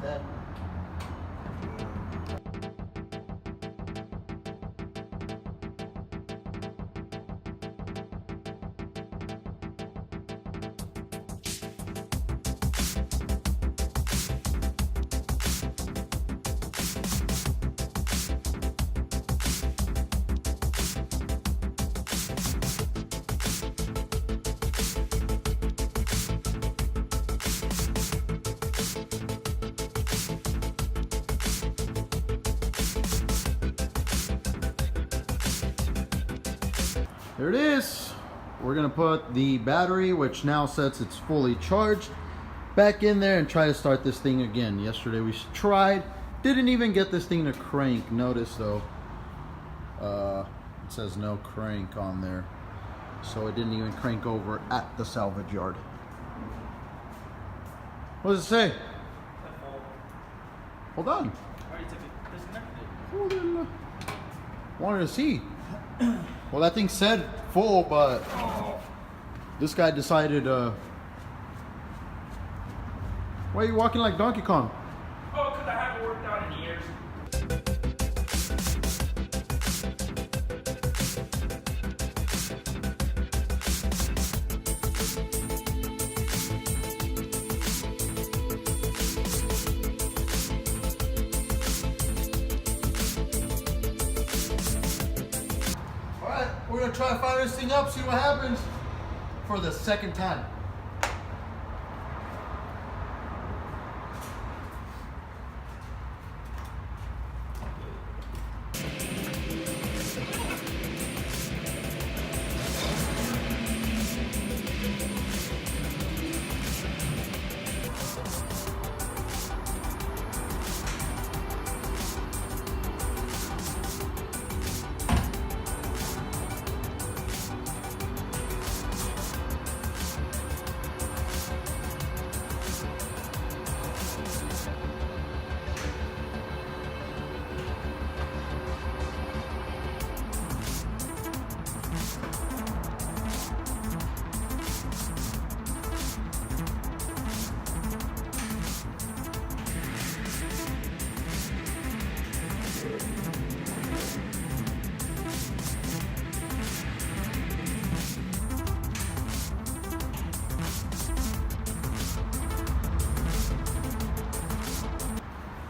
dead. There it is. We're gonna put the battery, which now says it's fully charged, back in there and try to start this thing again. Yesterday we tried, didn't even get this thing to crank. Notice though, it says no crank on there, so it didn't even crank over at the salvage yard. What does it say? Hold on. I already took it, disconnected it. Hold on. Wanted to see. Well, that thing said full, but this guy decided, why are you walking like Donkey Kong? Oh, because I haven't worked out in years. Alright, we're gonna try to fire this thing up, see what happens for the second time.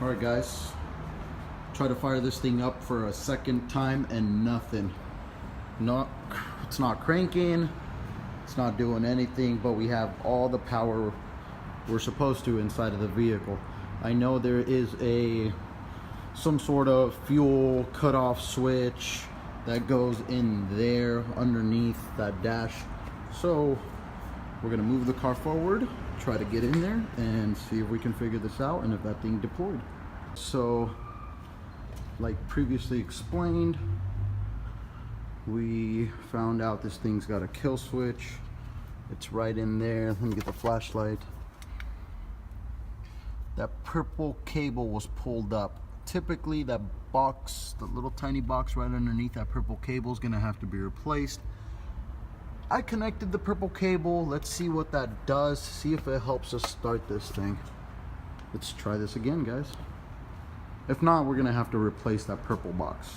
Alright guys, try to fire this thing up for a second time and nothing. It's not cranking, it's not doing anything, but we have all the power we're supposed to inside of the vehicle. I know there is some sort of fuel cutoff switch that goes in there underneath that dash. So we're gonna move the car forward, try to get in there and see if we can figure this out and if that thing deployed. So like previously explained, we found out this thing's got a kill switch. It's right in there. Let me get the flashlight. That purple cable was pulled up. Typically that box, the little tiny box right underneath that purple cable, is gonna have to be replaced. I connected the purple cable. Let's see what that does, see if it helps us start this thing. Let's try this again, guys. If not, we're gonna have to replace that purple box.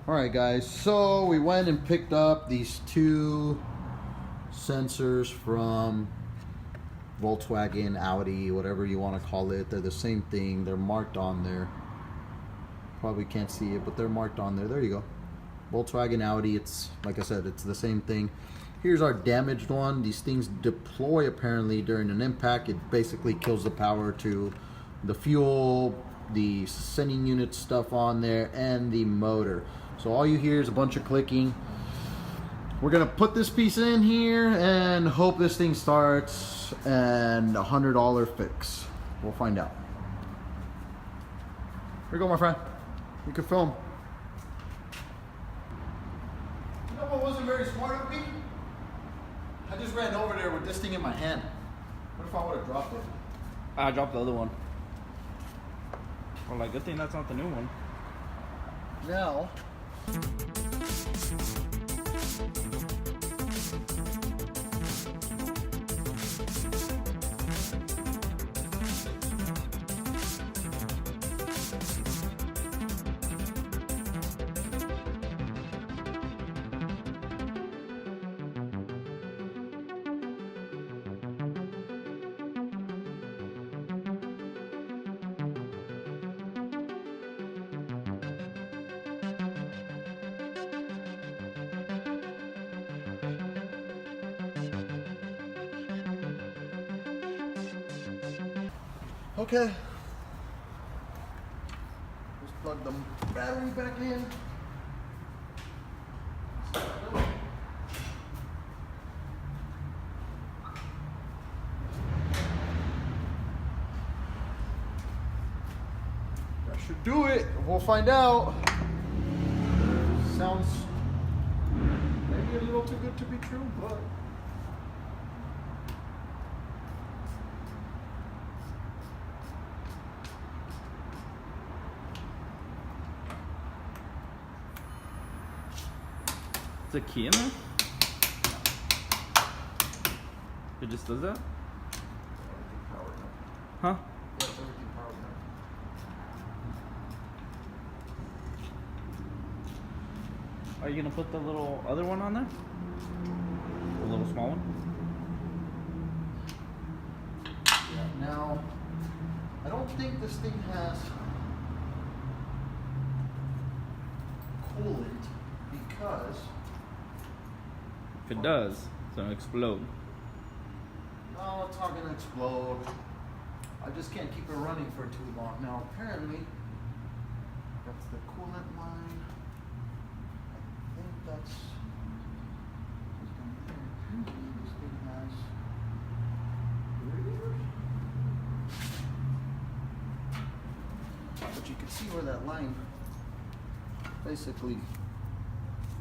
Alright guys, so we went and picked up these two sensors from Volkswagen, Audi, whatever you want to call it. They're the same thing. They're marked on there. Probably can't see it, but they're marked on there. There you go. Volkswagen, Audi, it's like I said, it's the same thing. Here's our damaged one. These things deploy apparently during an impact. It basically kills the power to the fuel, the sending unit stuff on there, and the motor. So all you hear is a bunch of clicking. We're gonna put this piece in here and hope this thing starts, and $100 fix. We'll find out. Here you go, my friend. You can film. You know what wasn't very smart of me? I just ran over there with this thing in my hand. What if I would have dropped it? I dropped the other one. Well, like, good thing that's not the new one. Now Okay. Let's plug the battery back in. That should do it. We'll find out. Sounds maybe a little too good to be true, but Is a key in there? It just does that? everything powered up. Huh? Yeah, it's everything powered up. Are you gonna put the little other one on there? The little small one? Yeah, now, I don't think this thing has coolant because, If it does, it's gonna explode. no, it's not gonna explode. I just can't keep it running for too long. Now, apparently, that's the coolant line. I think that's what's down there. Apparently, this thing has radiators. But you can see where that line basically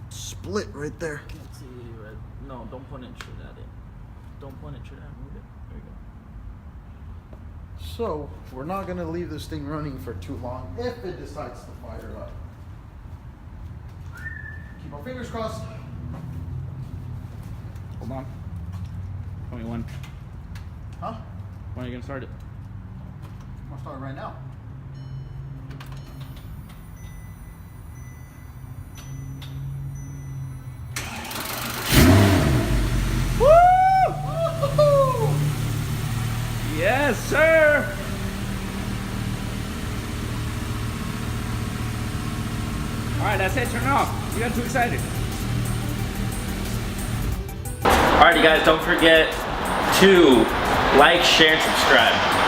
split right there. Can't see right. No, don't point it straight at it. Don't point it straight at it. Move it. There you go. So, we're not going to leave this thing running for too long if it decides to fire up. Keep our fingers crossed. Hold on. 21. Huh? When are you gonna start it? I'm going to start right now. Woo! Yes, sir. All right, that's it. Turn it off. You got too excited. Alrighty, guys, don't forget to like, share, and subscribe.